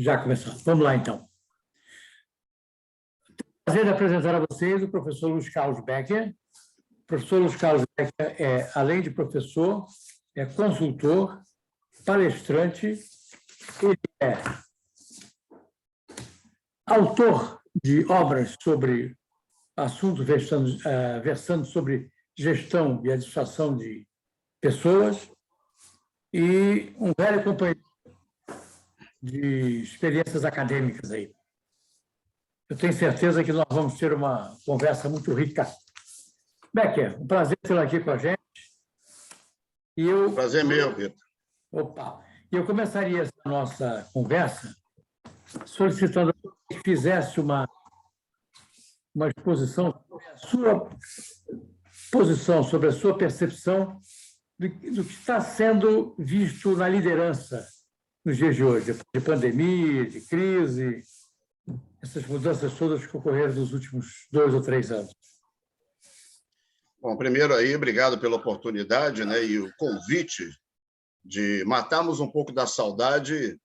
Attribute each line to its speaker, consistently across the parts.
Speaker 1: Já começamos. Vamos lá, então. Prazer em apresentar a vocês o professor Luiz Carlos Becker. O professor Luiz Carlos Becker além de professor, é consultor, palestrante, ele é autor de obras sobre assuntos versando sobre gestão e administração de pessoas e um velho companheiro de experiências acadêmicas aí. Eu tenho certeza que nós vamos ter uma conversa muito rica. Becker, um prazer tê-lo aqui com a gente.
Speaker 2: Prazer meu, Vitor.
Speaker 1: Opa! Eu começaria essa nossa conversa solicitando que fizesse uma exposição sobre a sua posição, sobre a sua percepção do que está sendo visto na liderança nos dias de hoje, depois de pandemia, de crise, essas mudanças todas que ocorreram nos últimos 2 ou 3 anos.
Speaker 2: Bom, primeiro aí, obrigado pela oportunidade, né, e o convite de matarmos um pouco da saudade,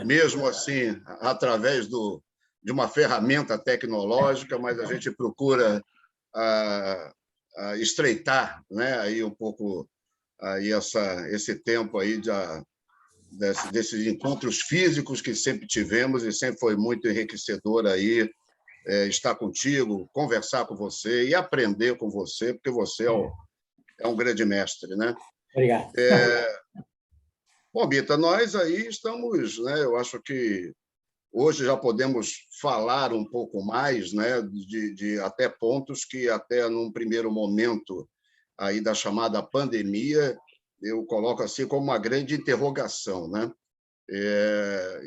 Speaker 2: mesmo assim, através de uma ferramenta tecnológica, mas a gente procura estreitar, né, aí um pouco aí esse tempo aí desses encontros físicos que sempre tivemos e sempre foi muito enriquecedor aí estar contigo, conversar com você e aprender com você, porque você é um grande mestre, né?
Speaker 1: Obrigado.
Speaker 2: Bom, Bita, nós aí estamos, né? Eu acho que hoje já podemos falar um pouco mais, né? De até pontos que até num primeiro momento aí da chamada pandemia eu coloco assim como uma grande interrogação, né?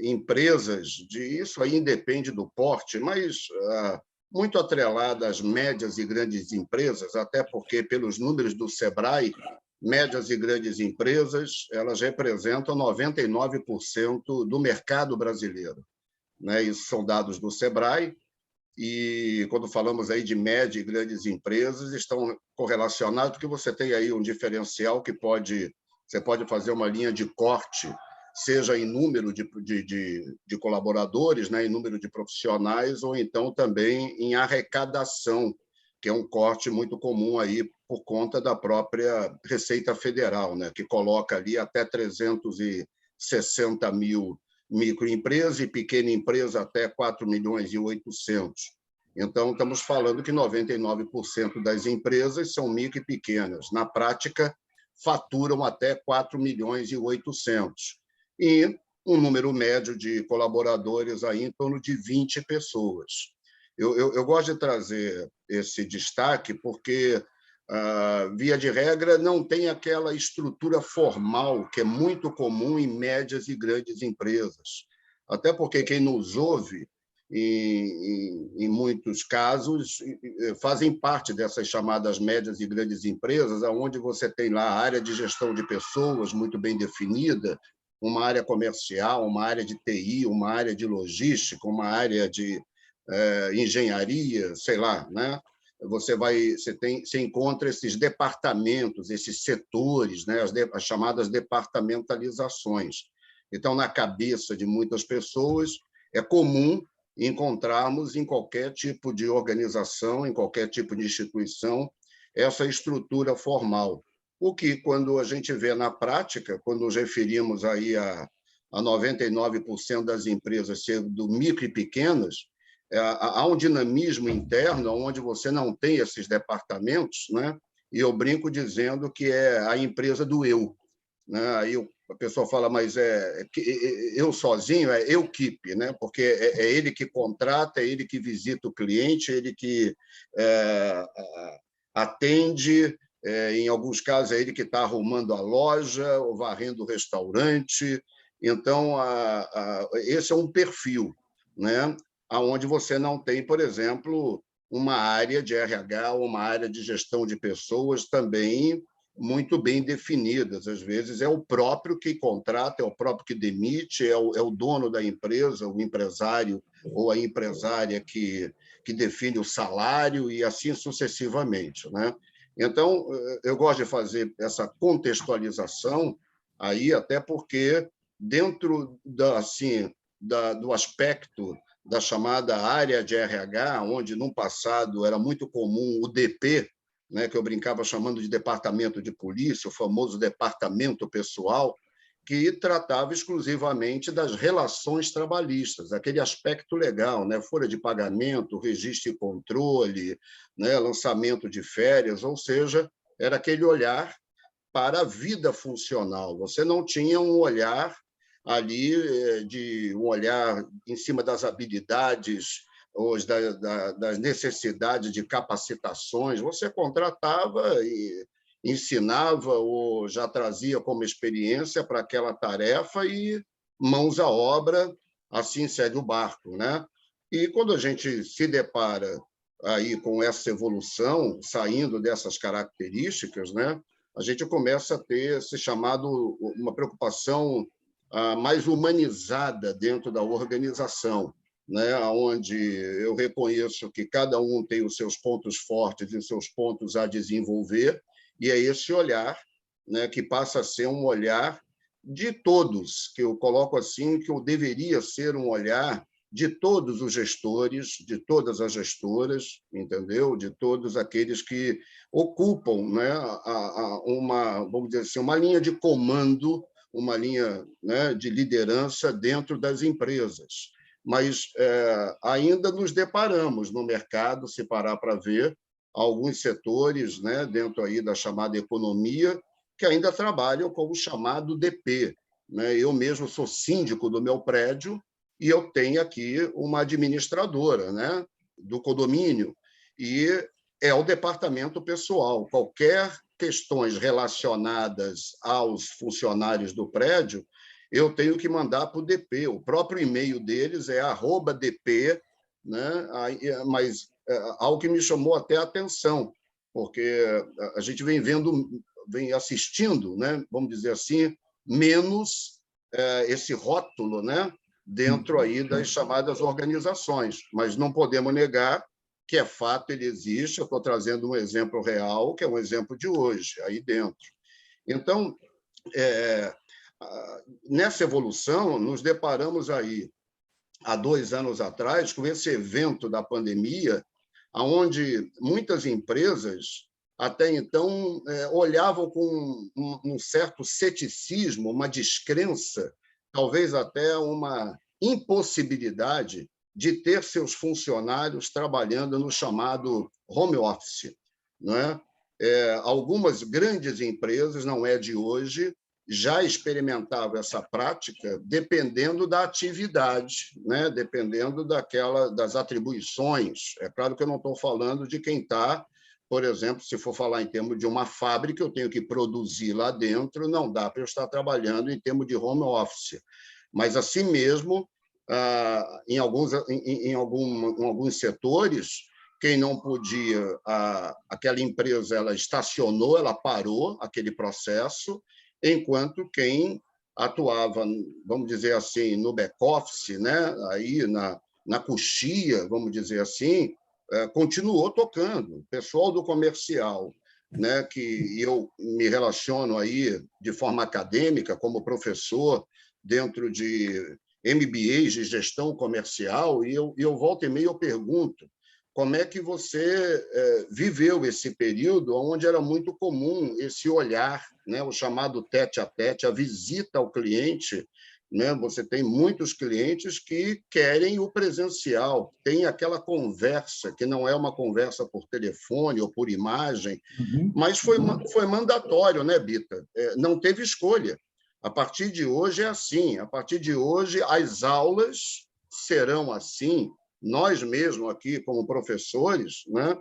Speaker 2: Empresas isso aí independe do porte, mas muito atrelada às médias e grandes empresas, até porque pelos números do Sebrae, médias e grandes empresas elas representam 99% do mercado brasileiro, né? Isso são dados do Sebrae. E quando falamos aí de médias e grandes empresas, estão correlacionados porque você tem aí um diferencial que você pode fazer uma linha de corte, seja em número de colaboradores, né, em número de profissionais, ou então também em arrecadação, que é um corte muito comum aí por conta da própria Receita Federal, né, que coloca ali até 360 mil microempresa e pequena empresa até 4.800.000. Então, estamos falando que 99% das empresas são micro e pequenas. Na prática, faturam até 4.800.000. E um número médio de colaboradores aí em torno de 20 pessoas. Eu gosto de trazer esse destaque porque, via de regra, não tem aquela estrutura formal que é muito comum em médias e grandes empresas. Até porque quem nos ouve, em muitos casos, fazem parte dessas chamadas médias e grandes empresas, onde você tem lá a área de gestão de pessoas muito bem definida, uma área comercial, uma área de TI, uma área de logística, uma área de engenharia, sei lá, né? Você encontra esses departamentos, esses setores, né? As chamadas departamentalizações. Então, na cabeça de muitas pessoas, é comum encontrarmos em qualquer tipo de organização, em qualquer tipo de instituição, essa estrutura formal. O que, quando a gente vê na prática, quando nos referimos aí a 99% das empresas sendo micro e pequenas, há um dinamismo interno onde você não tem esses departamentos, né? E eu brinco dizendo que é a empresa do eu, né? Aí a pessoa fala, mas eu sozinho, é eu-keep, né? Porque é ele que contrata, é ele que visita o cliente, é ele que atende, em alguns casos é ele que está arrumando a loja ou varrendo o restaurante. Então, esse é um perfil, né? Onde você não tem, por exemplo, uma área de RH ou uma área de gestão de pessoas também muito bem definidas. Às vezes é o próprio que contrata, é o próprio que demite, é o dono da empresa, o empresário ou a empresária que define o salário e assim sucessivamente, né? Então, eu gosto de fazer essa contextualização aí, até porque dentro do aspecto da chamada área de RH, onde, no passado, era muito comum o DP, né, que eu brincava chamando de departamento de polícia, o famoso departamento pessoal, que tratava exclusivamente das relações trabalhistas, aquele aspecto legal, né, folha de pagamento, registro e controle, né, lançamento de férias, ou seja, era aquele olhar para a vida funcional. Você não tinha um olhar ali um olhar em cima das habilidades ou das necessidades de capacitações. Você contratava e ensinava ou já trazia como experiência para aquela tarefa e mãos à obra, assim segue o barco, né? E quando a gente se depara aí com essa evolução, saindo dessas características, né, a gente começa a ter esse chamado, uma preocupação mais humanizada dentro da organização, né, onde eu reconheço que cada um tem os seus pontos fortes e os seus pontos a desenvolver, e é esse olhar, né, que passa a ser um olhar de todos, que eu coloco assim, que eu deveria ser um olhar de todos os gestores, de todas as gestoras, entendeu? De todos aqueles que ocupam, né, vamos dizer assim, uma linha de comando, uma linha, né, de liderança dentro das empresas. Mas ainda nos deparamos no mercado, se parar para ver, alguns setores, né, dentro aí da chamada economia, que ainda trabalham com o chamado DP. Né? Eu mesmo sou síndico do meu prédio e eu tenho aqui uma administradora, né, do condomínio, e é o departamento pessoal. Qualquer questões relacionadas aos funcionários do prédio, eu tenho que mandar para o DP. O próprio e-mail deles é @dp, né? Mas algo que me chamou até a atenção, porque a gente vem assistindo, né, vamos dizer assim, menos esse rótulo, né, dentro aí das chamadas organizações. Mas não podemos negar que é fato, ele existe. Eu estou trazendo um exemplo real, que é um exemplo de hoje, aí dentro. Então, nessa evolução, nos deparamos aí, há 2 anos atrás, com esse evento da pandemia, onde muitas empresas, até então, olhavam com um certo ceticismo, uma descrença, talvez até uma impossibilidade de ter seus funcionários trabalhando no chamado home office. Não é? Algumas grandes empresas, não é de hoje, já experimentavam essa prática dependendo da atividade, né? Dependendo das atribuições. É claro que eu não estou falando de quem está, por exemplo, se for falar em termos de uma fábrica, eu tenho que produzir lá dentro, não dá para eu estar trabalhando em termos de home office. Mas, assim mesmo, em alguns setores, quem não podia, aquela empresa ela estacionou, ela parou aquele processo, enquanto quem atuava, vamos dizer assim, no back-office, né, aí na coxia, vamos dizer assim, continuou tocando. O pessoal do comercial, né, que eu me relaciono aí de forma acadêmica, como professor, dentro de MBAs de gestão comercial, e eu volta e meia eu pergunto, como é que você viveu esse período onde era muito comum esse olhar, né, o chamado tete-a-tete, a visita ao cliente, né? Você tem muitos clientes que querem o presencial, tem aquela conversa, que não é uma conversa por telefone ou por imagem, mas foi mandatório, né, Bita? Não teve escolha. A partir de hoje é assim, a partir de hoje as aulas serão assim. Nós mesmos aqui, como professores, né,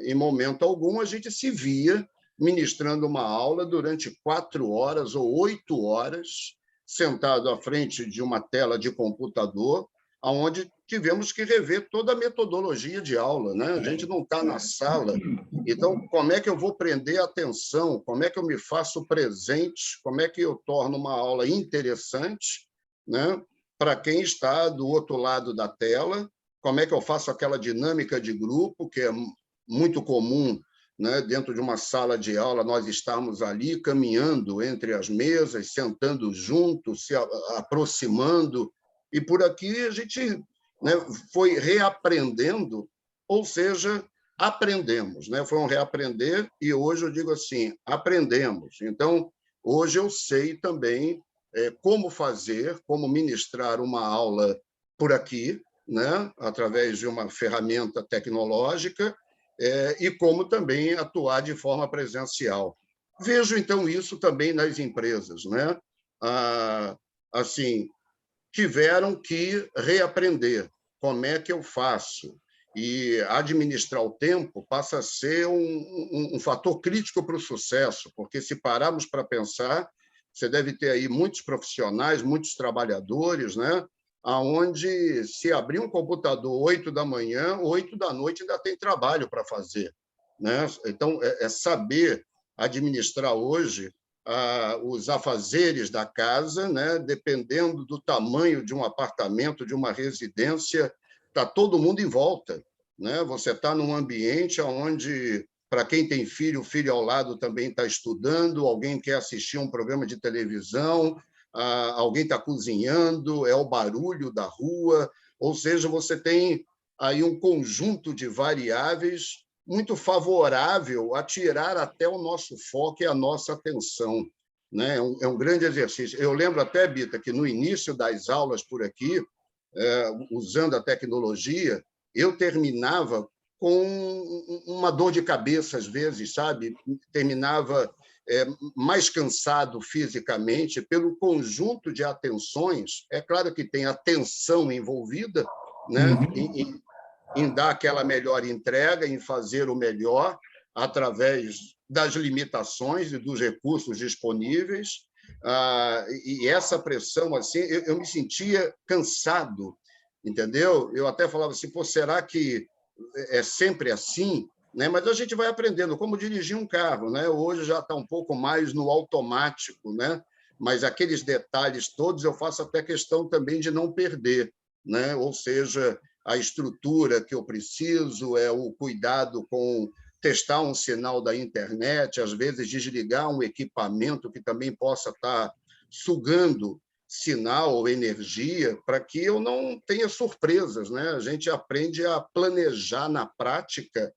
Speaker 2: em momento algum, a gente se via ministrando uma aula durante 4 horas ou 8 horas, sentado à frente de uma tela de computador, onde tivemos que rever toda a metodologia de aula. Né? A gente não está na sala. Então, como é que eu vou prender a atenção? Como é que eu me faço presente? Como é que eu torno uma aula interessante, né, para quem está do outro lado da tela? Como é que eu faço aquela dinâmica de grupo, que é muito comum, né, dentro de uma sala de aula, nós estamos ali caminhando entre as mesas, sentando juntos, se aproximando, E por aqui a gente, né, foi reaprendendo, ou seja, aprendemos, né? Foi um reaprender e hoje eu digo assim, aprendemos. Então, hoje eu sei também como fazer, como ministrar uma aula por aqui, né? Através de uma ferramenta tecnológica, e como também atuar de forma presencial. Vejo, então, isso também nas empresas, né? Assim, tiveram que reaprender como é que eu faço. E administrar o tempo passa a ser um fator crítico para o sucesso, porque se pararmos para pensar, você deve ter aí muitos profissionais, muitos trabalhadores, né? Onde se abrir um computador 8 da manhã, 8 da noite ainda tem trabalho para fazer, né? Então, é saber administrar hoje os afazeres da casa, né? Dependendo do tamanho de um apartamento, de uma residência, está todo mundo em volta, né? Você está num ambiente onde, para quem tem filho, o filho ao lado também está estudando, alguém quer assistir um programa de televisão, alguém está cozinhando, é o barulho da rua, ou seja, você tem aí um conjunto de variáveis muito favorável a tirar até o nosso foco e a nossa atenção, né? É um grande exercício. Eu lembro até, Bita, que no início das aulas por aqui, usando a tecnologia, eu terminava com uma dor de cabeça, às vezes, sabe? Terminava mais cansado fisicamente pelo conjunto de atenções. É claro que tem atenção envolvida, né? Em dar aquela melhor entrega, em fazer o melhor através das limitações e dos recursos disponíveis. E essa pressão, assim, eu me sentia cansado, entendeu? Eu até falava assim, pô, será que é sempre assim? Né? Mas a gente vai aprendendo como dirigir um carro, né? Hoje já está um pouco mais no automático, né? Mas aqueles detalhes todos eu faço até questão também de não perder, né? Ou seja, a estrutura que eu preciso, o cuidado com testar um sinal da internet, às vezes desligar um equipamento que também possa estar sugando sinal ou energia, para que eu não tenha surpresas, né? A gente aprende a planejar na prática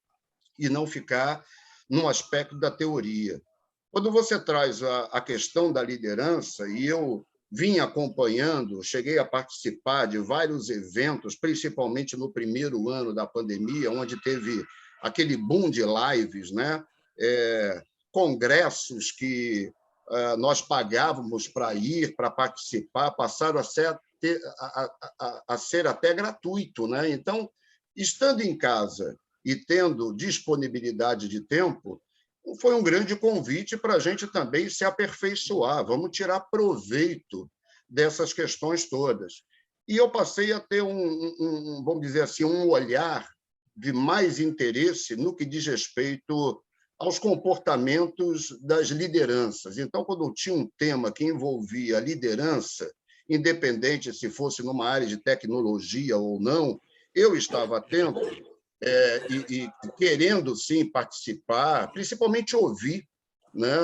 Speaker 2: e não ficar no aspecto da teoria. Quando você traz a questão da liderança, e eu vim acompanhando, cheguei a participar de vários eventos, principalmente no primeiro ano da pandemia, onde teve aquele boom de lives, né? Congressos que nós pagávamos para ir, para participar, passaram a ser até gratuito, né? Então, estando em casa e tendo disponibilidade de tempo, foi um grande convite para a gente também se aperfeiçoar, vamos tirar proveito dessas questões todas. E eu passei a ter vamos dizer assim, um olhar de mais interesse no que diz respeito aos comportamentos das lideranças. Então, quando eu tinha um tema que envolvia a liderança, independente se fosse numa área de tecnologia ou não, eu estava atento e querendo, sim, participar, principalmente ouvir, né,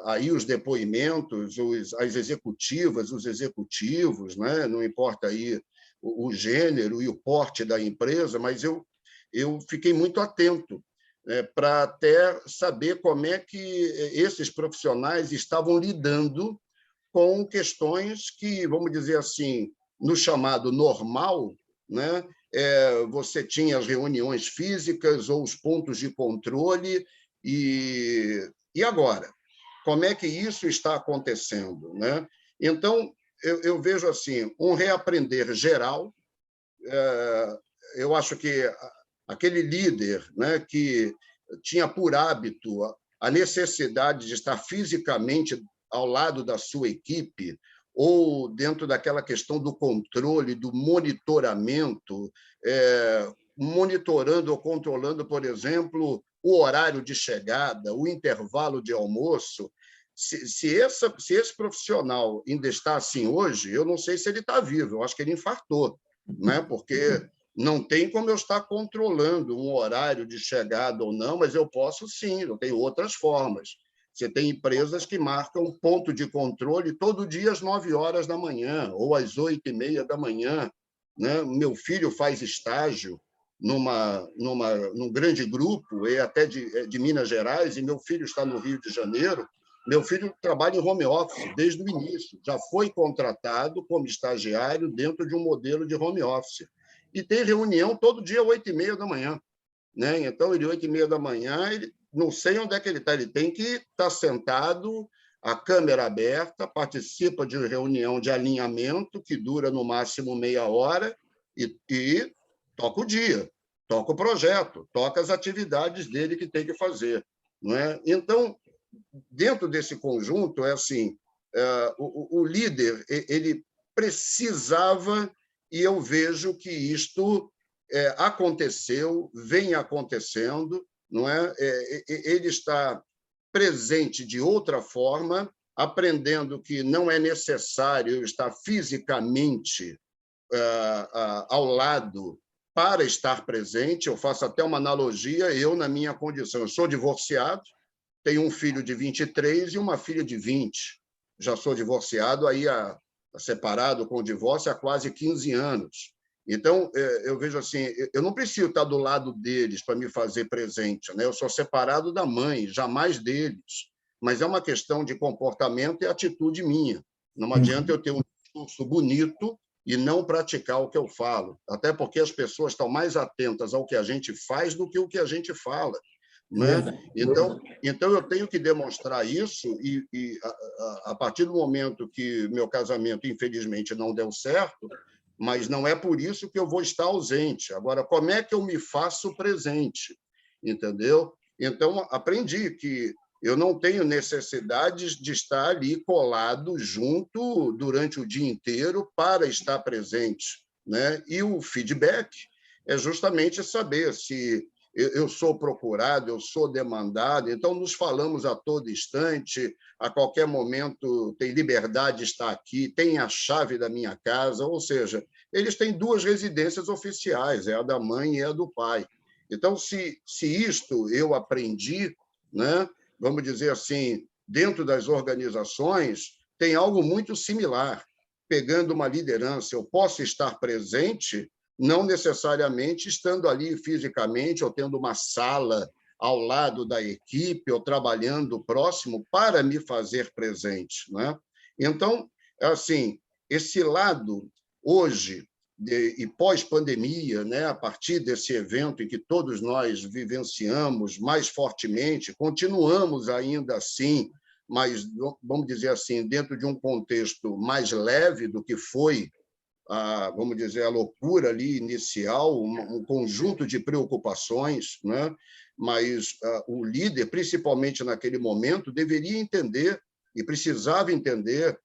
Speaker 2: aí os depoimentos, as executivas, os executivos, né, não importa aí o gênero e o porte da empresa, mas eu fiquei muito atento para até saber como é que esses profissionais estavam lidando com questões que, vamos dizer assim, no chamado normal, né, você tinha as reuniões físicas ou os pontos de controle, e agora? Como é que isso está acontecendo, né? Então, eu vejo assim, um reaprender geral. Eu acho que aquele líder, né, que tinha por hábito a necessidade de estar fisicamente ao lado da sua equipe, ou dentro daquela questão do controle, do monitoramento, monitorando ou controlando, por exemplo, o horário de chegada, o intervalo de almoço. Se esse profissional ainda está assim hoje, eu não sei se ele está vivo, eu acho que ele infartou, né? Porque não tem como eu estar controlando um horário de chegada ou não, mas eu posso sim, eu tenho outras formas. Você tem empresas que marcam ponto de controle todo dia às 9 horas da manhã ou às 8h30 da manhã. Né? Meu filho faz estágio num grande grupo, até de Minas Gerais, e meu filho está no Rio de Janeiro. Meu filho trabalha em home office desde o início, já foi contratado como estagiário dentro de um modelo de home office. E tem reunião todo dia às 8h30 da manhã. Né? Então, ele, 8h30 da manhã, não sei onde é que ele está, ele tem que estar sentado, a câmera aberta, participa de reunião de alinhamento, que dura no máximo meia hora, e toca o dia, toca o projeto, toca as atividades dele que tem que fazer. Não é? Então, dentro desse conjunto, é assim, o líder ele precisava, e eu vejo que isto aconteceu, vem acontecendo, não é? Ele está presente de outra forma, aprendendo que não é necessário estar fisicamente ao lado para estar presente. Eu faço até uma analogia, eu, na minha condição, eu sou divorciado, tenho um filho de 23 e uma filha de 20. Já sou divorciado, aí separado com o divórcio há quase 15 anos. Então, eu vejo assim, eu não preciso estar do lado deles para me fazer presente, né? Eu sou separado da mãe, jamais deles. Mas é uma questão de comportamento e atitude minha. Não adianta eu ter um discurso bonito e não praticar o que eu falo. Até porque as pessoas estão mais atentas ao que a gente faz do que o que a gente fala. Né? Então, eu tenho que demonstrar isso e a partir do momento que meu casamento, infelizmente, não deu certo, mas não é por isso que eu vou estar ausente. Agora, como é que eu me faço presente? Entendeu? Então, aprendi que eu não tenho necessidade de estar ali colado junto durante o dia inteiro para estar presente. Né? E o feedback é justamente saber se eu sou procurado, eu sou demandado, então nos falamos a todo instante, a qualquer momento tem liberdade de estar aqui, tem a chave da minha casa, ou seja, eles têm duas residências oficiais, é a da mãe e a do pai. Então, se isto eu aprendi, né, vamos dizer assim, dentro das organizações, tem algo muito similar. Pegando uma liderança, eu posso estar presente, não necessariamente estando ali fisicamente ou tendo uma sala ao lado da equipe ou trabalhando próximo para me fazer presente. Né? Então, assim, esse lado, hoje, e pós-pandemia, né, a partir desse evento em que todos nós vivenciamos mais fortemente, continuamos ainda assim, mas, vamos dizer assim, dentro de um contexto mais leve do que foi vamos dizer, a loucura ali inicial, um conjunto de preocupações, né? Mas o líder, principalmente naquele momento, deveria entender e precisava entender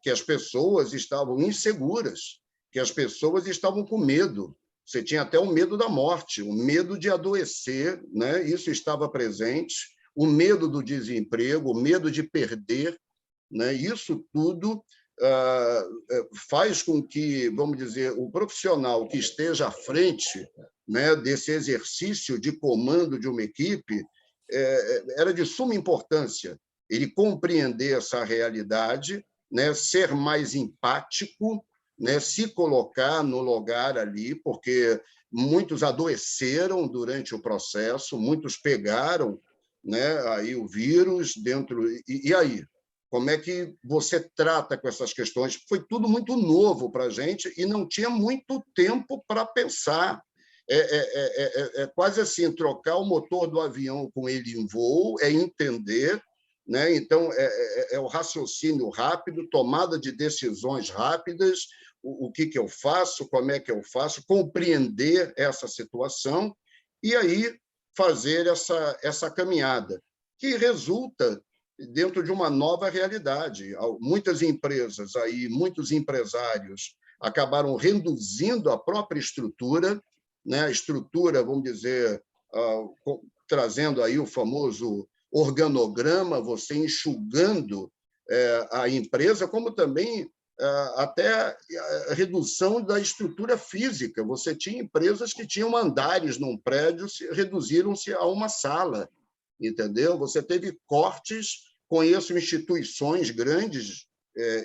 Speaker 2: que as pessoas estavam inseguras, que as pessoas estavam com medo. Você tinha até o medo da morte, o medo de adoecer, né? Isso estava presente, o medo do desemprego, o medo de perder, né? Isso tudo faz com que, vamos dizer, o profissional que esteja à frente, né, desse exercício de comando de uma equipe era de suma importância ele compreender essa realidade, né, ser mais empático, né, se colocar no lugar ali, porque muitos adoeceram durante o processo, muitos pegaram, né, aí o vírus dentro. E aí? Como é que você trata com essas questões? Foi tudo muito novo para a gente e não tinha muito tempo para pensar. É quase assim, trocar o motor do avião com ele em voo, é entender, né? Então, é o raciocínio rápido, tomada de decisões rápidas, o que eu faço, como é que eu faço, compreender essa situação e aí fazer essa caminhada, que resulta dentro de uma nova realidade. Muitas empresas, aí, muitos empresários acabaram reduzindo a própria estrutura, né? A estrutura, vamos dizer, trazendo aí o famoso organograma, você enxugando a empresa, como também até a redução da estrutura física. Você tinha empresas que tinham andares num prédio, reduziram-se a uma sala. entendeu? Você teve cortes, conheço instituições grandes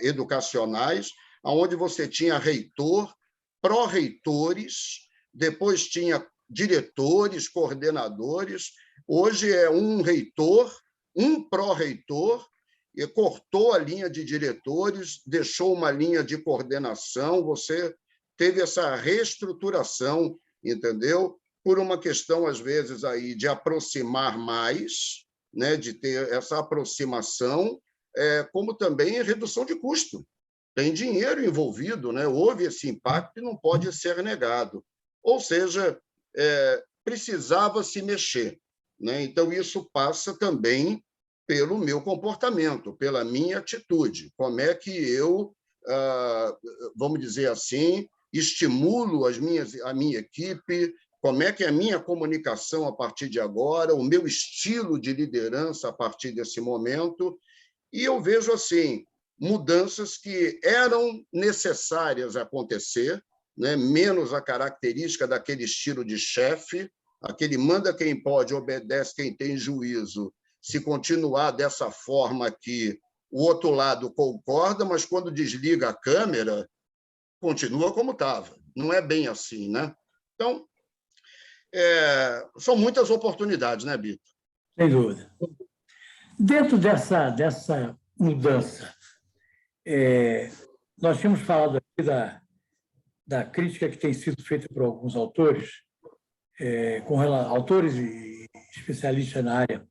Speaker 2: educacionais, onde você tinha reitor, pró-reitores, depois tinha diretores, coordenadores. Hoje é um reitor, um pró-reitor, e cortou a linha de diretores, deixou uma linha de coordenação, você teve essa reestruturação, entendeu? Por uma questão, às vezes, aí de aproximar mais, né? De ter essa aproximação, como também redução de custo. Tem dinheiro envolvido, né? Houve esse impacto e não pode ser negado. Ou seja, precisava se mexer, né? Então, isso passa também pelo meu comportamento, pela minha atitude. Como é que eu, vamos dizer assim, estimulo a minha equipe, como é que é a minha comunicação a partir de agora, o meu estilo de liderança a partir desse momento. E eu vejo assim mudanças que eram necessárias acontecer, né? Menos a característica daquele estilo de chefe, aquele manda quem pode, obedece quem tem juízo. Se continuar dessa forma aqui, o outro lado concorda, mas quando desliga a câmera, continua como estava. Não é bem assim, né? Então, são muitas oportunidades, né, Bito?
Speaker 1: Sem dúvida. Dentro dessa mudança, nós tínhamos falado aqui da crítica que tem sido feita por alguns autores, autores e especialistas na área,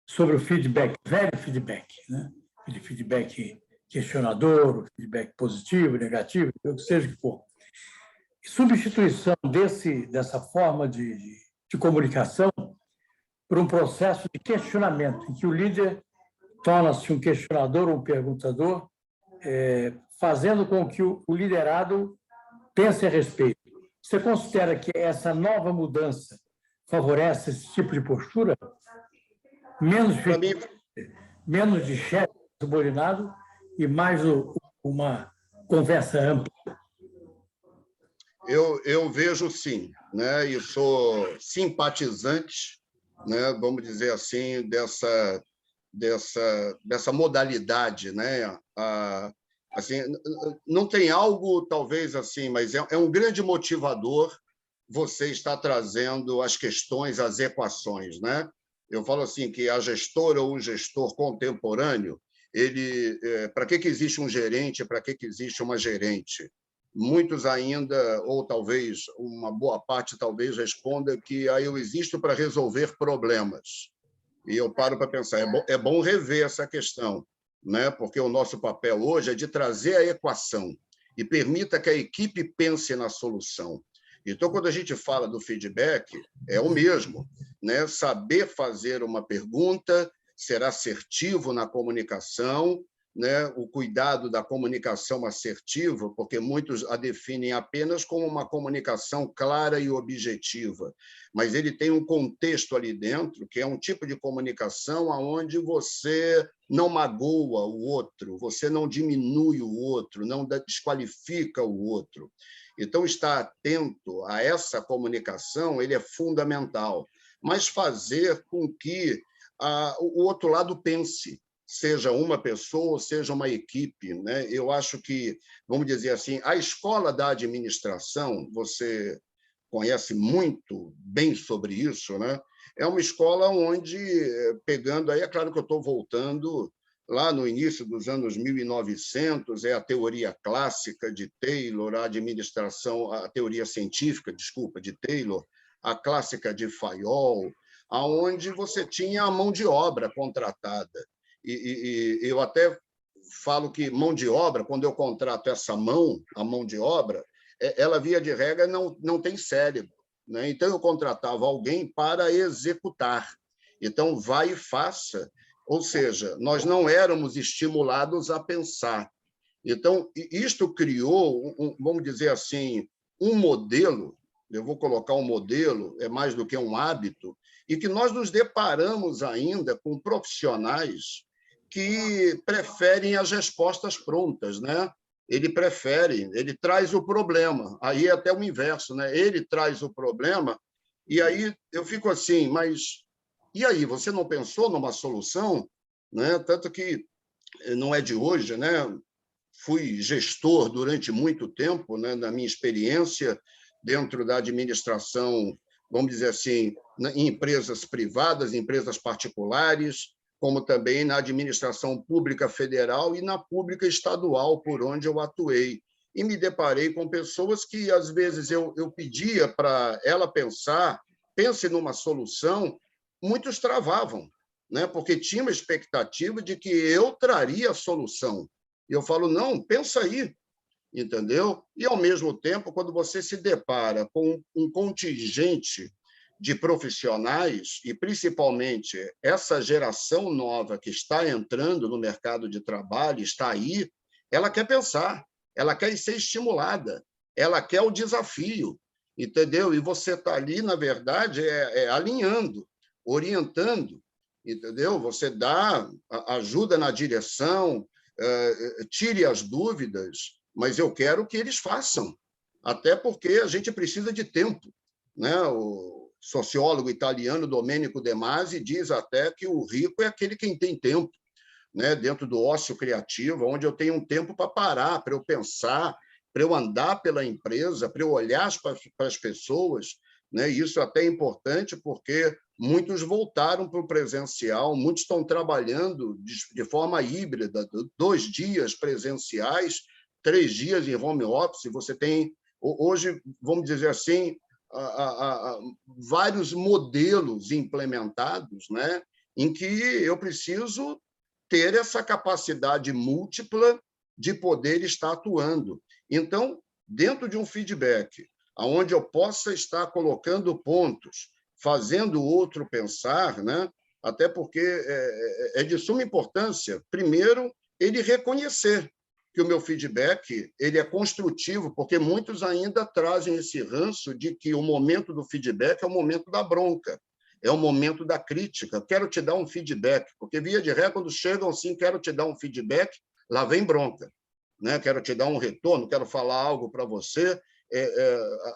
Speaker 1: sobre o feedback, velho feedback, né? Aquele feedback questionador, feedback positivo, negativo, o que seja que for. Substituição dessa forma de comunicação por um processo de questionamento, em que o líder torna-se um questionador, um perguntador, fazendo com que o liderado pense a respeito. Você considera que essa nova mudança favorece esse tipo de postura? Menos de chefe subordinado e mais uma conversa ampla?
Speaker 2: Eu vejo sim, né? E sou simpatizante, né? Vamos dizer assim, dessa modalidade, né? Assim, não tem algo talvez assim, mas é um grande motivador você estar trazendo as questões, as equações, né? Eu falo assim que a gestora ou o gestor contemporâneo, para que existe um gerente, para que existe uma gerente? Muitos ainda, ou talvez uma boa parte talvez responda que eu existo para resolver problemas. E eu paro para pensar, é bom rever essa questão, né? Porque o nosso papel hoje é de trazer a equação e permita que a equipe pense na solução. Então, quando a gente fala do feedback, é o mesmo, né? Saber fazer uma pergunta, ser assertivo na comunicação, né? O cuidado da comunicação assertiva, porque muitos a definem apenas como uma comunicação clara e objetiva, mas ele tem um contexto ali dentro, que é um tipo de comunicação onde você não magoa o outro, você não diminui o outro, não desqualifica o outro. Então, estar atento a essa comunicação ele é fundamental, mas fazer com que o outro lado pense, seja uma pessoa, seja uma equipe, né? Eu acho que, vamos dizer assim, a escola da administração, você conhece muito bem sobre isso, né? É uma escola onde, pegando aí, é claro que eu estou voltando lá no início dos anos 1900, é a teoria clássica de Taylor, a administração, a teoria científica, desculpa, de Taylor, a clássica de Fayol, aonde você tinha a mão de obra contratada. E eu até falo que mão de obra, quando eu contrato essa mão, a mão de obra, ela, via de regra, não tem cérebro, né? Então, eu contratava alguém para executar. Então, vai e faça. Ou seja, nós não éramos estimulados a pensar. Então, isto criou, vamos dizer assim, um modelo, eu vou colocar um modelo, é mais do que um hábito, e que nós nos deparamos ainda com profissionais que preferem as respostas prontas, né? Ele traz o problema, aí é até o inverso, né? Ele traz o problema, e aí eu fico assim, mas E aí, você não pensou numa solução? Né? Tanto que não é de hoje, né? Fui gestor durante muito tempo, né? Na minha experiência dentro da administração, vamos dizer assim, em empresas privadas, empresas particulares, como também na administração pública federal e na pública estadual, por onde eu atuei. E me deparei com pessoas que, às vezes, eu pedia para ela pensar, pense numa solução, muitos travavam, né? Porque tinha uma expectativa de que eu traria a solução. E eu falo, não, pensa aí, entendeu? E, ao mesmo tempo, quando você se depara com um contingente de profissionais, e principalmente essa geração nova que está entrando no mercado de trabalho, está aí, ela quer pensar, ela quer ser estimulada, ela quer o desafio, entendeu? E você está ali, na verdade, alinhando, orientando, entendeu? Você dá ajuda na direção, tire as dúvidas, mas eu quero que eles façam, até porque a gente precisa de tempo, né? O sociólogo italiano Domenico De Masi diz até que o rico é aquele quem tem tempo, né? Dentro do ócio criativo, onde eu tenho um tempo para parar, para eu pensar, para eu andar pela empresa, para eu olhar para as pessoas, né? Isso até é importante porque muitos voltaram para o presencial, muitos estão trabalhando de forma híbrida, 2 dias presenciais, 3 dias em home office. Você tem, hoje, vamos dizer assim, vários modelos implementados, né, em que eu preciso ter essa capacidade múltipla de poder estar atuando. Então, dentro de um feedback, onde eu possa estar colocando pontos, fazendo o outro pensar, né, até porque é de suma importância, primeiro, ele reconhecer que o meu feedback ele é construtivo, porque muitos ainda trazem esse ranço de que o momento do feedback é o momento da bronca, é o momento da crítica. Quero te dar um feedback, porque, via de regra, quando chegam assim, quero te dar um feedback, lá vem bronca, né? Quero te dar um retorno, quero falar algo para você,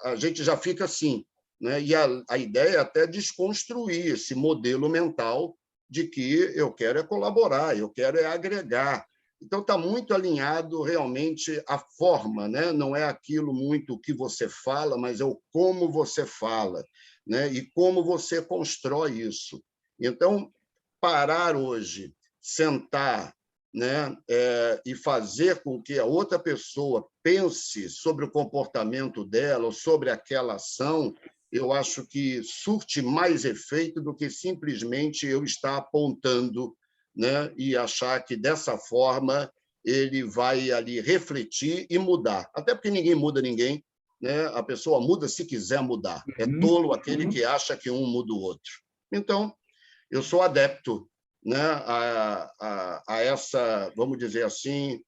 Speaker 2: a gente já fica assim, né? E a ideia é até desconstruir esse modelo mental de que eu quero colaborar, eu quero agregar. Então, está muito alinhado realmente a forma, né? Não é aquilo muito que você fala, mas é o como você fala, né? E como você constrói isso. Então, parar hoje, sentar, né? E fazer com que a outra pessoa pense sobre o comportamento dela ou sobre aquela ação, eu acho que surte mais efeito do que simplesmente eu estar apontando, né? E achar que, dessa forma, ele vai ali refletir e mudar. Até porque ninguém muda ninguém, né? A pessoa muda se quiser mudar. É tolo aquele que acha que um muda o outro. Então, eu sou adepto, né, a essa, vamos dizer assim,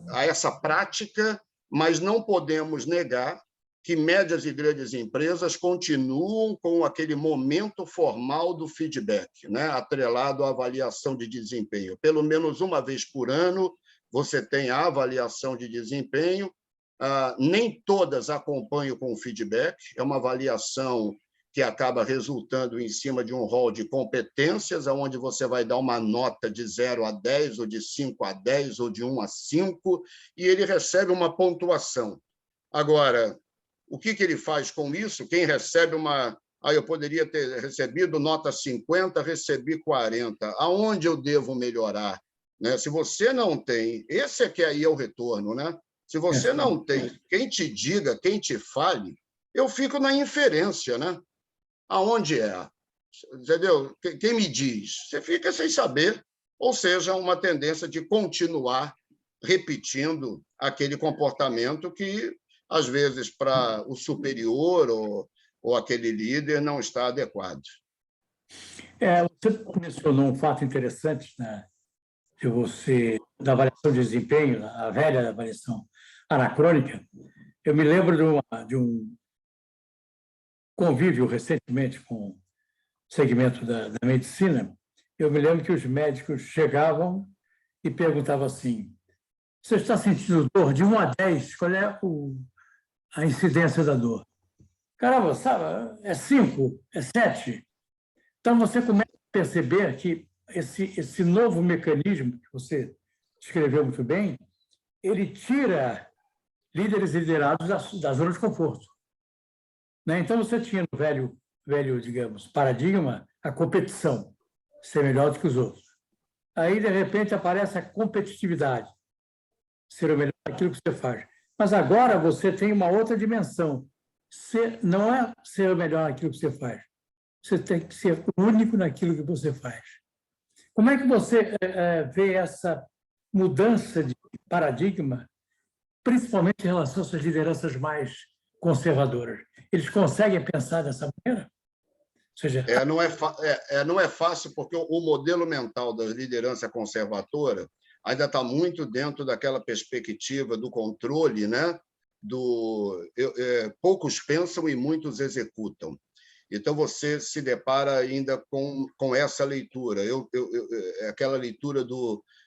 Speaker 2: a essa prática, mas não podemos negar que médias e grandes empresas continuam com aquele momento formal do feedback, né, atrelado à avaliação de desempenho. Pelo menos uma vez por ano, você tem a avaliação de desempenho. Nem todas acompanham com feedback, é uma avaliação que acaba resultando em cima de um rol de competências, onde você vai dar uma nota de 0 a 10, ou de 5 a 10, ou de 1 a 5, e ele recebe uma pontuação. Agora, o que ele faz com isso? Quem recebe uma... eu poderia ter recebido nota 50, recebi 40. Aonde eu devo melhorar? Né? Se você não tem... Esse é que aí é o retorno, né? Se você não tem quem te diga, quem te fale, eu fico na inferência, né? Aonde é? Entendeu? Quem me diz? Você fica sem saber. Ou seja, uma tendência de continuar repetindo aquele comportamento que, às vezes, para o superior ou aquele líder não está adequado.
Speaker 1: Você mencionou um fato interessante, né, da avaliação de desempenho, a velha avaliação anacrônica. Eu me lembro de um convívio recentemente com o segmento da medicina. Eu me lembro que os médicos chegavam e perguntavam assim: você está sentindo dor? De 1 a 10, qual é a incidência da dor? Caramba, sabe, é 5, é 7. Então, você começa perceber que esse novo mecanismo que você descreveu muito bem, ele tira líderes e liderados da zona de conforto, né? Então, você tinha no velho, digamos, paradigma, a competição, ser melhor do que os outros. Aí, de repente, aparece a competitividade, ser o melhor naquilo que você faz. Mas agora você tem uma outra dimensão. Não é ser o melhor naquilo que você faz. Você tem que ser único naquilo que você faz. Como é que você vê essa mudança de paradigma, principalmente em relação às lideranças mais conservadoras? Eles conseguem pensar dessa maneira? Ou seja,
Speaker 2: não é fácil, porque o modelo mental da liderança conservadora ainda está muito dentro daquela perspectiva do controle, né? Poucos pensam e muitos executam. Então, você se depara ainda com essa leitura, aquela leitura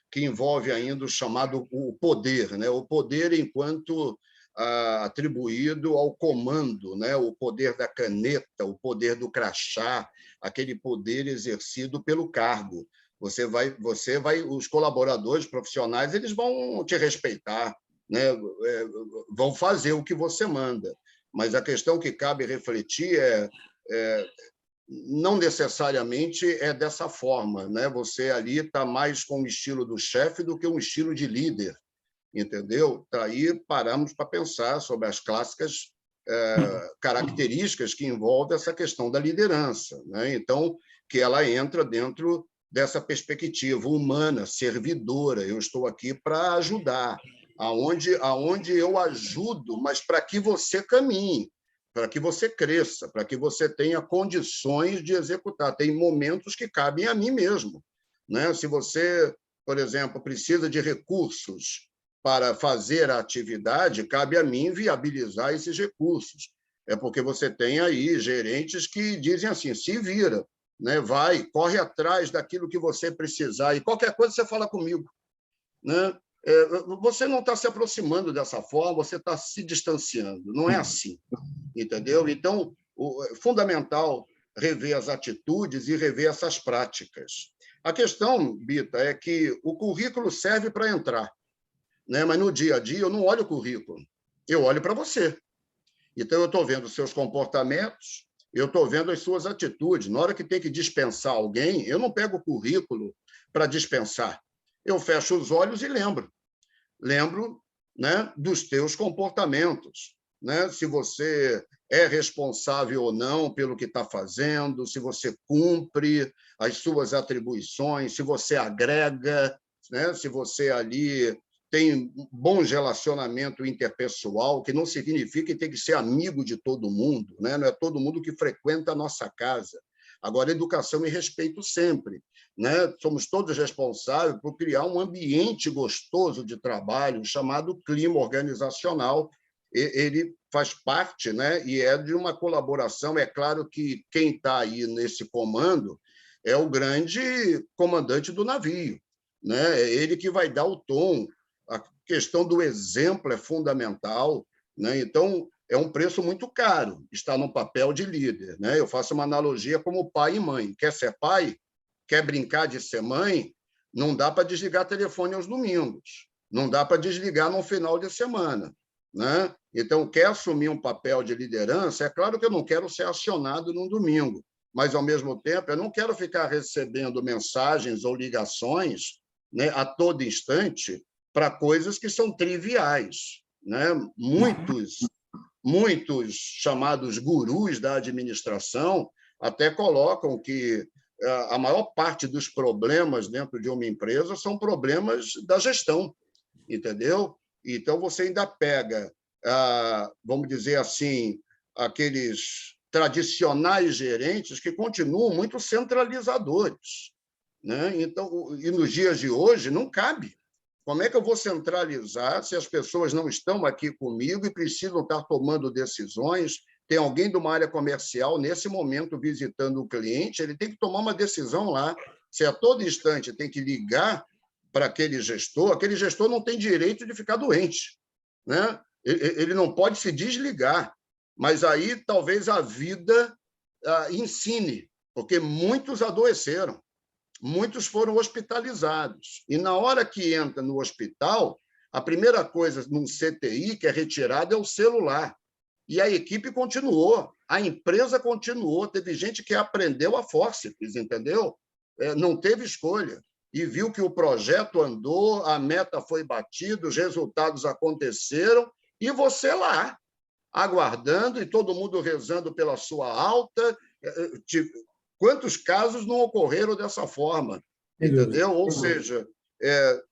Speaker 2: que envolve ainda o chamado o poder, né? O poder enquanto atribuído ao comando, né? O poder da caneta, o poder do crachá, aquele poder exercido pelo cargo. Os colaboradores profissionais, eles vão te respeitar, né? Vão fazer o que você manda. Mas a questão que cabe refletir não necessariamente é dessa forma, né? Você ali está mais com o estilo do chefe do que um estilo de líder, entendeu? Daí paramos para pensar sobre as clássicas características que envolvem essa questão da liderança, né? Então, que ela entra dentro dessa perspectiva humana, servidora. Eu estou aqui para ajudar, aonde eu ajudo, mas para que você caminhe, para que você cresça, para que você tenha condições de executar. Tem momentos que cabem a mim mesmo, né? Se você, por exemplo, precisa de recursos para fazer a atividade, cabe a mim viabilizar esses recursos. É porque você tem aí gerentes que dizem assim, se vira, né? Vai, corre atrás daquilo que você precisar, e qualquer coisa você fala comigo, né? Você não está se aproximando dessa forma, você está se distanciando, não é assim, entendeu? Então, é fundamental rever as atitudes e rever essas práticas. A questão, Bita, é que o currículo serve para entrar, né? Mas no dia a dia eu não olho o currículo, eu olho para você. Então, eu estou vendo os seus comportamentos, eu estou vendo as suas atitudes. Na hora que tem que dispensar alguém, eu não pego o currículo para dispensar. Eu fecho os olhos e lembro, né, dos teus comportamentos, né? Se você é responsável ou não pelo que está fazendo, se você cumpre as suas atribuições, se você agrega, né? Se você ali tem bom relacionamento interpessoal, que não significa que tem que ser amigo de todo mundo, né? Não é todo mundo que frequenta a nossa casa. Agora, educação e respeito sempre, né? Somos todos responsáveis por criar um ambiente gostoso de trabalho chamado clima organizacional. Ele faz parte, né? E é de uma colaboração. É claro que quem está aí nesse comando é o grande comandante do navio, né? É ele que vai dar o tom. A questão do exemplo é fundamental, né? Então, é um preço muito caro estar no papel de líder, né? Eu faço uma analogia como pai e mãe. Quer ser pai? Quer brincar de ser mãe? Não dá para desligar telefone aos domingos, não dá para desligar no final de semana, né? Então, quer assumir um papel de liderança? É claro que eu não quero ser acionado num domingo, mas, ao mesmo tempo, eu não quero ficar recebendo mensagens ou ligações, né, a todo instante, para coisas que são triviais, né? Muitos chamados gurus da administração até colocam que a maior parte dos problemas dentro de uma empresa são problemas da gestão, entendeu? Então, você ainda pega, vamos dizer assim, aqueles tradicionais gerentes que continuam muito centralizadores, né? Então, e nos dias de hoje não cabe. Como é que eu vou centralizar se as pessoas não estão aqui comigo e precisam estar tomando decisões? Tem alguém de uma área comercial, nesse momento, visitando o cliente, ele tem que tomar uma decisão lá. Se a todo instante tem que ligar para aquele gestor não tem direito de ficar doente, né? Ele não pode se desligar. Mas aí talvez a vida ensine porque muitos adoeceram, muitos foram hospitalizados. E, na hora que entra no hospital, a primeira coisa num CTI que é retirado é o celular. E a equipe continuou, a empresa continuou. Teve gente que aprendeu a fórceps, entendeu? Não teve escolha. E viu que o projeto andou, a meta foi batida, os resultados aconteceram, e você lá, aguardando, e todo mundo rezando pela sua alta. Quantos casos não ocorreram dessa forma? Entendeu? Ou seja,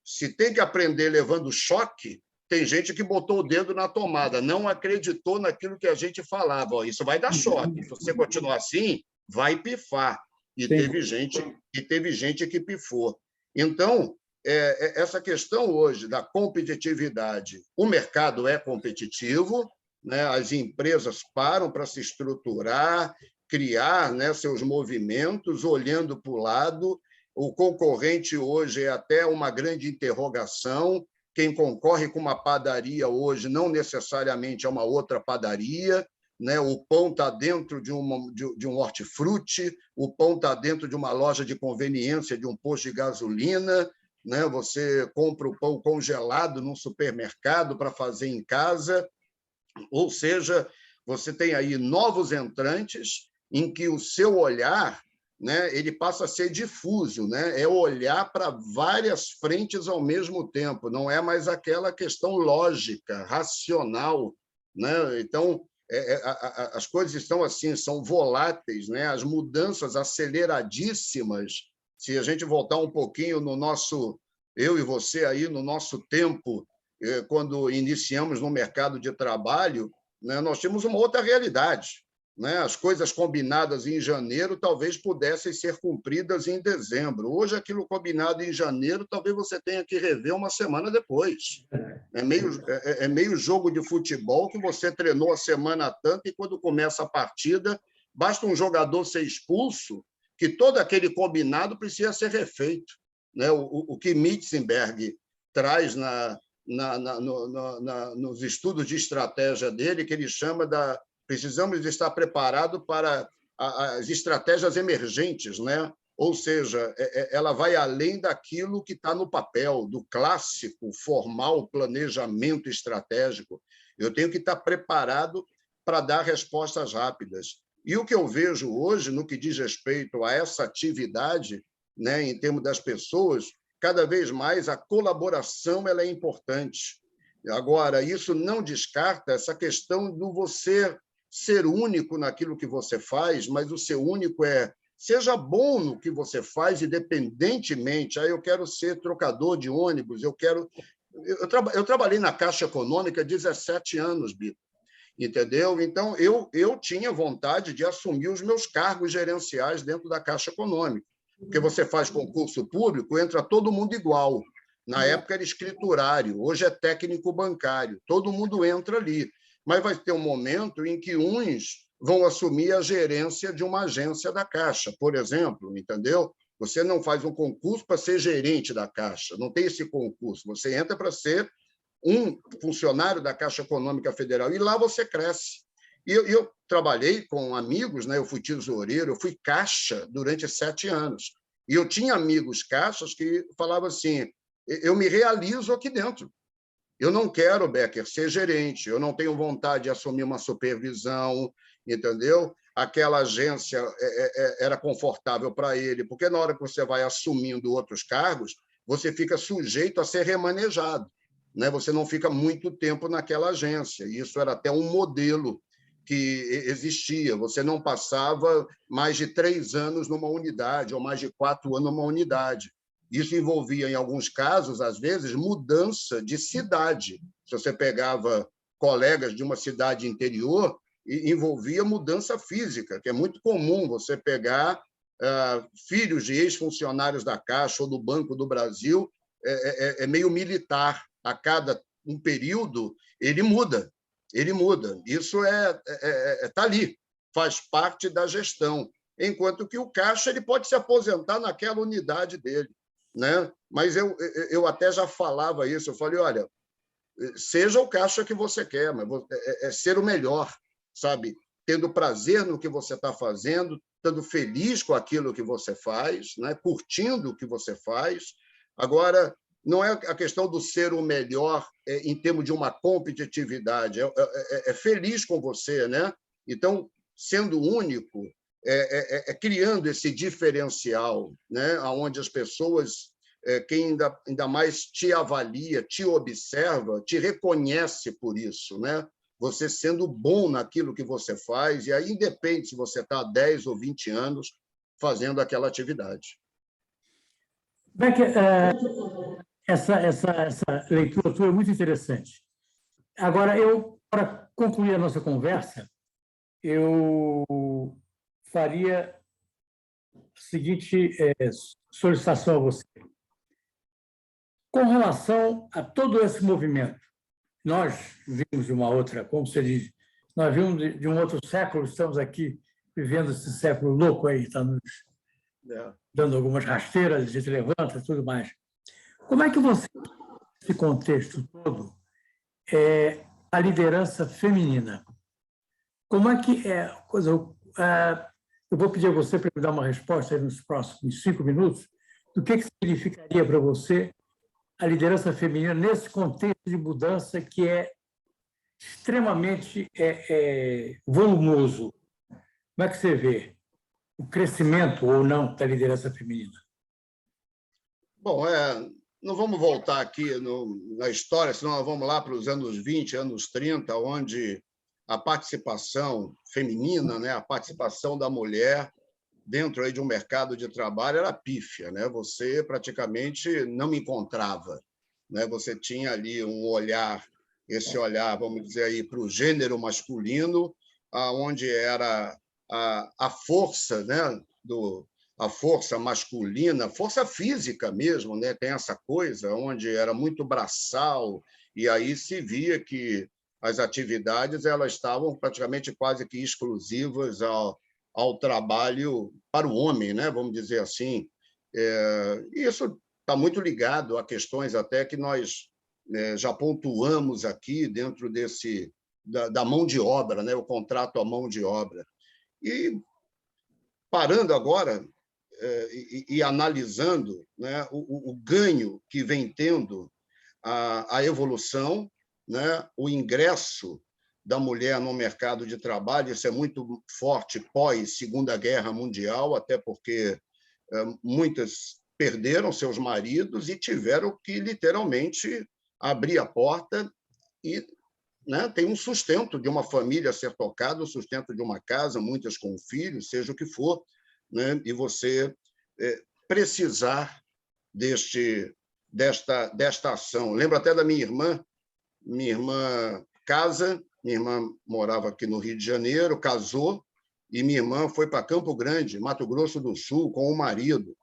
Speaker 2: se tem que aprender levando choque, tem gente que botou o dedo na tomada, não acreditou naquilo que a gente falava. Ó, isso vai dar choque. Se você continuar assim, vai pifar. E teve gente que pifou. Então, essa questão hoje da competitividade, o mercado é competitivo, né? As empresas param para se estruturar, criar, né, seus movimentos, olhando para o lado. O concorrente hoje é até uma grande interrogação. Quem concorre com uma padaria hoje não necessariamente é uma outra padaria, né? O pão está dentro de um hortifruti, o pão está dentro de uma loja de conveniência, de um posto de gasolina, né? Você compra o pão congelado num supermercado para fazer em casa. Ou seja, você tem aí novos entrantes em que o seu olhar, né, ele passa a ser difuso, né? É olhar para várias frentes ao mesmo tempo, não é mais aquela questão lógica, racional, né? Então, as coisas estão assim, são voláteis, né? As mudanças aceleradíssimas. Se a gente voltar um pouquinho no nosso, eu e você aí, no nosso tempo, quando iniciamos no mercado de trabalho, né, nós tínhamos uma outra realidade, né? As coisas combinadas em janeiro talvez pudessem ser cumpridas em dezembro. Hoje, aquilo combinado em janeiro, talvez você tenha que rever uma semana depois. É meio jogo de futebol que você treinou a semana tanto e, quando começa a partida, basta um jogador ser expulso que todo aquele combinado precisa ser refeito, né? O que Mitzenberg traz nos estudos de estratégia dele, que ele chama da precisamos estar preparados para as estratégias emergentes, né? Ou seja, ela vai além daquilo que está no papel, do clássico, formal planejamento estratégico. Eu tenho que estar preparado para dar respostas rápidas. E o que eu vejo hoje, no que diz respeito a essa atividade, né, em termos das pessoas, cada vez mais a colaboração ela é importante. Agora, isso não descarta essa questão do você ser único naquilo que você faz, mas o ser único seja bom no que você faz, independentemente. Aí eu quero ser trocador de ônibus, eu trabalhei na Caixa Econômica há 17 anos, Bito, entendeu? Então, eu tinha vontade de assumir os meus cargos gerenciais dentro da Caixa Econômica, porque você faz concurso público, entra todo mundo igual. Na época era escriturário, hoje é técnico bancário, todo mundo entra ali. Mas vai ter um momento em que uns vão assumir a gerência de uma agência da Caixa, por exemplo, entendeu? Você não faz um concurso para ser gerente da Caixa, não tem esse concurso. Você entra para ser um funcionário da Caixa Econômica Federal, e lá você cresce. E eu trabalhei com amigos, né? Eu fui tesoureiro, eu fui caixa durante 7 anos. E eu tinha amigos caixas que falavam assim, eu me realizo aqui dentro. Eu não quero, Becker, ser gerente, eu não tenho vontade de assumir uma supervisão, entendeu? Aquela agência era confortável para ele, porque na hora que você vai assumindo outros cargos, você fica sujeito a ser remanejado, né? Você não fica muito tempo naquela agência. Isso era até um modelo que existia. Você não passava mais de 3 anos numa unidade, ou mais de 4 anos numa unidade. Isso envolvia, em alguns casos, às vezes, mudança de cidade. Se você pegava colegas de uma cidade interior, envolvia mudança física, que é muito comum você pegar filhos de ex-funcionários da Caixa ou do Banco do Brasil, é meio militar. A cada um período, ele muda. Isso está ali, faz parte da gestão. Enquanto que o Caixa ele pode se aposentar naquela unidade dele, né? Mas eu até já falava isso, eu falei, olha, seja o Caixa que você quer, mas ser o melhor, sabe? tendo prazer no que você está fazendo, estando feliz com aquilo que você faz, né? Curtindo o que você faz. Agora, não é a questão do ser o melhor em termos de uma competitividade, é feliz com você, né? Então, sendo único, criando esse diferencial, né? Onde as pessoas, quem ainda mais te avalia, te observa, te reconhece por isso, né? Você sendo bom naquilo que você faz, e aí independe se você está há 10 ou 20 anos fazendo aquela atividade.
Speaker 1: Beck, essa leitura tua é muito interessante. Agora, para concluir a nossa conversa, eu faria a seguinte solicitação a você. Com relação a todo esse movimento, nós vimos de uma outra, como você diz, nós vimos de um outro século, estamos aqui vivendo esse século louco aí, está nos dando algumas rasteiras, a gente levanta e tudo mais. Como é que você, nesse contexto todo, a liderança feminina? Como é que é a coisa? Eu vou pedir a você para me dar uma resposta aí nos próximos 5 minutos do que significaria para você a liderança feminina nesse contexto de mudança que é extremamente volumoso. Como é que você vê o crescimento ou não da liderança feminina?
Speaker 2: Bom, não vamos voltar aqui na história, senão nós vamos lá para os anos 20, anos 30, onde a participação feminina, né, a participação da mulher dentro aí de um mercado de trabalho era pífia, né? Você praticamente não me encontrava, né? Você tinha ali um olhar, esse olhar, vamos dizer aí, para o gênero masculino, onde era a força, né, a força masculina, força física mesmo, né? Tem essa coisa onde era muito braçal, e aí se via que as atividades elas estavam praticamente quase que exclusivas ao trabalho para o homem, né? Vamos dizer assim. E isso está muito ligado a questões até que nós já pontuamos aqui dentro da mão de obra, né? O contrato à mão de obra. E parando agora e analisando, né, o ganho que vem tendo a evolução, né, o ingresso da mulher no mercado de trabalho, isso é muito forte pós-Segunda Guerra Mundial, até porque muitas perderam seus maridos e tiveram que, literalmente, abrir a porta e, né, tem um sustento de uma família a ser tocado, o sustento de uma casa, muitas com filhos, seja o que for, né, e você precisar desta ação. Lembro até da minha irmã casa, minha irmã morava aqui no Rio de Janeiro, casou, e minha irmã foi para Campo Grande, Mato Grosso do Sul, com o marido.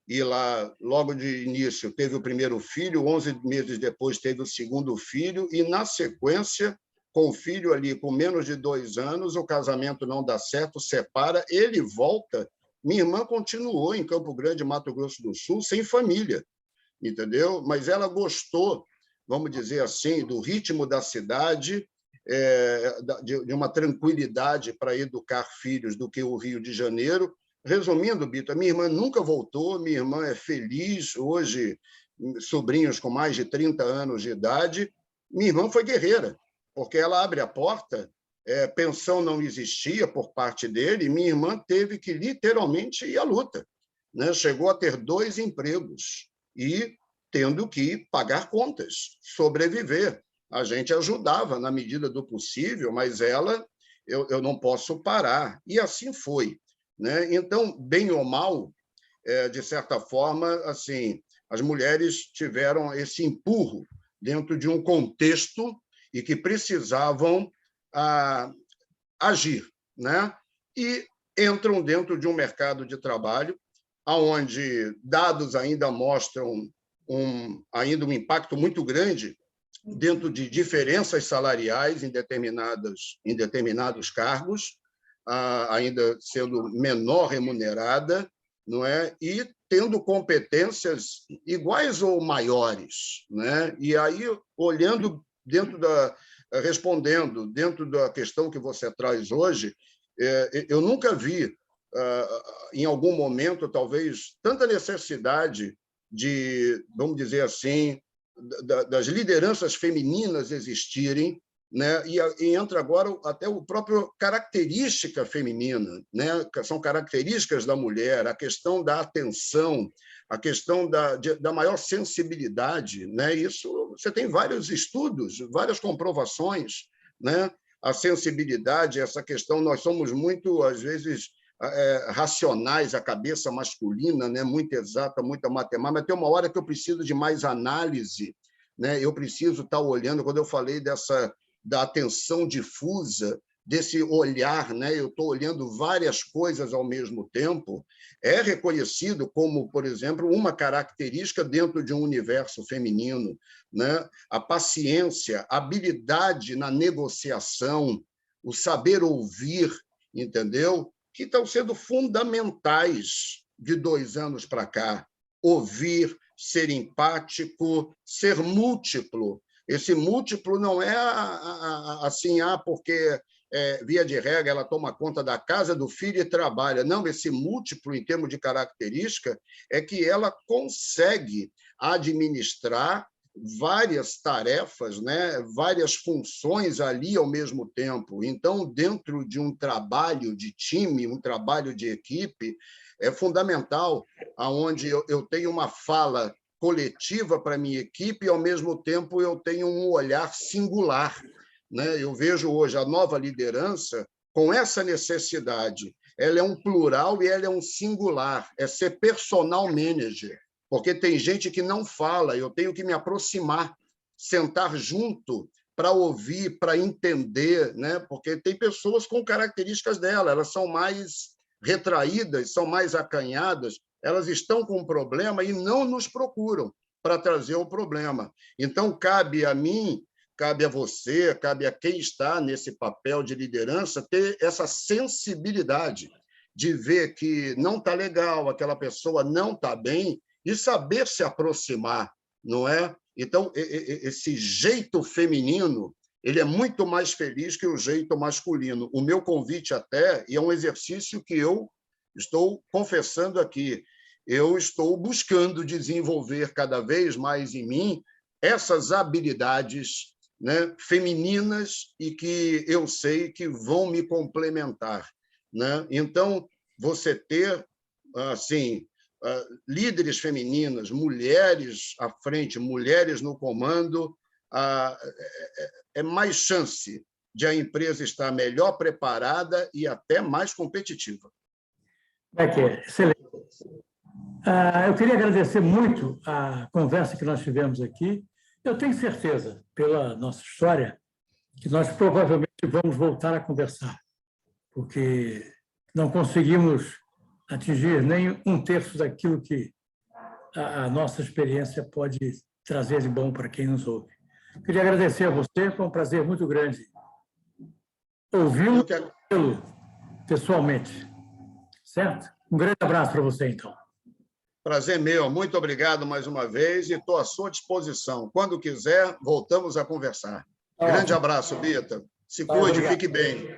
Speaker 2: E lá, logo de início, teve o primeiro filho, 11 meses depois teve o segundo filho, e, na sequência, com o filho ali com menos de 2 anos, o casamento não dá certo, separa, ele volta. Minha irmã continuou em Campo Grande, Mato Grosso do Sul, sem família, entendeu? Mas ela gostou, vamos dizer assim, do ritmo da cidade, de uma tranquilidade para educar filhos do que o Rio de Janeiro. Resumindo, Bito, a minha irmã nunca voltou, minha irmã é feliz, hoje, sobrinhos com mais de 30 anos de idade. Minha irmã foi guerreira, porque ela abre a porta, pensão não existia por parte dele, minha irmã teve que literalmente ir à luta, né? Chegou a ter 2 empregos e tendo que pagar contas, sobreviver. A gente ajudava na medida do possível, mas eu não posso parar. E assim foi, né? Então, bem ou mal, de certa forma, assim, as mulheres tiveram esse empurro dentro de um contexto e que precisavam agir, né? E entram dentro de um mercado de trabalho onde dados ainda mostram ainda um impacto muito grande dentro de diferenças salariais em determinados cargos, ainda sendo menor remunerada, não é? E tendo competências iguais ou maiores, né? E aí, olhando dentro respondendo, dentro da questão que você traz hoje, eu nunca vi, em algum momento, talvez, tanta necessidade de, vamos dizer assim, das lideranças femininas existirem, né? E entra agora até o próprio característica feminina, né? São características da mulher, a questão da atenção, a questão da maior sensibilidade, né? Isso você tem vários estudos, várias comprovações, né? A sensibilidade, essa questão, nós somos muito, às vezes, racionais, a cabeça masculina, né? Muito exata, muita matemática, mas tem uma hora que eu preciso de mais análise, né? Eu preciso estar olhando, quando eu falei da atenção difusa, desse olhar, né? Eu estou olhando várias coisas ao mesmo tempo, é reconhecido como, por exemplo, uma característica dentro de um universo feminino, né? A paciência, a habilidade na negociação, o saber ouvir, entendeu? Que estão sendo fundamentais de 2 anos para cá. Ouvir, ser empático, ser múltiplo. Esse múltiplo não é assim, porque, via de regra, ela toma conta da casa, do filho e trabalha. Não, esse múltiplo, em termos de característica, é que ela consegue administrar várias tarefas, né? Várias funções ali ao mesmo tempo. Então, dentro de um trabalho de time, um trabalho de equipe, é fundamental, aonde eu tenho uma fala coletiva para a minha equipe e, ao mesmo tempo, eu tenho um olhar singular, né? Eu vejo hoje a nova liderança com essa necessidade. Ela é um plural e ela é um singular, é ser personal manager, porque tem gente que não fala, eu tenho que me aproximar, sentar junto para ouvir, para entender, né? Porque tem pessoas com características dela, elas são mais retraídas, são mais acanhadas, elas estão com um problema e não nos procuram para trazer o problema. Então, cabe a mim, cabe a você, cabe a quem está nesse papel de liderança ter essa sensibilidade de ver que não está legal, aquela pessoa não está bem, e saber se aproximar, não é? Então, esse jeito feminino, ele é muito mais feliz que o jeito masculino. O meu convite até, e é um exercício que eu estou confessando aqui, eu estou buscando desenvolver cada vez mais em mim essas habilidades, né, femininas e que eu sei que vão me complementar, né? Então, você ter, assim, líderes femininas, mulheres à frente, mulheres no comando, é mais chance de a empresa estar melhor preparada e até mais competitiva.
Speaker 1: Excelente. Eu queria agradecer muito a conversa que nós tivemos aqui. Eu tenho certeza, pela nossa história, que nós provavelmente vamos voltar a conversar, porque não conseguimos atingir nem 1/3 daquilo que a nossa experiência pode trazer de bom para quem nos ouve. Queria agradecer a você, foi um prazer muito grande ouvi-lo pessoalmente. Certo? Um grande abraço para você, então.
Speaker 2: Prazer meu, muito obrigado mais uma vez e estou à sua disposição. Quando quiser, voltamos a conversar. Grande abraço, Bita. Se cuide, fique bem.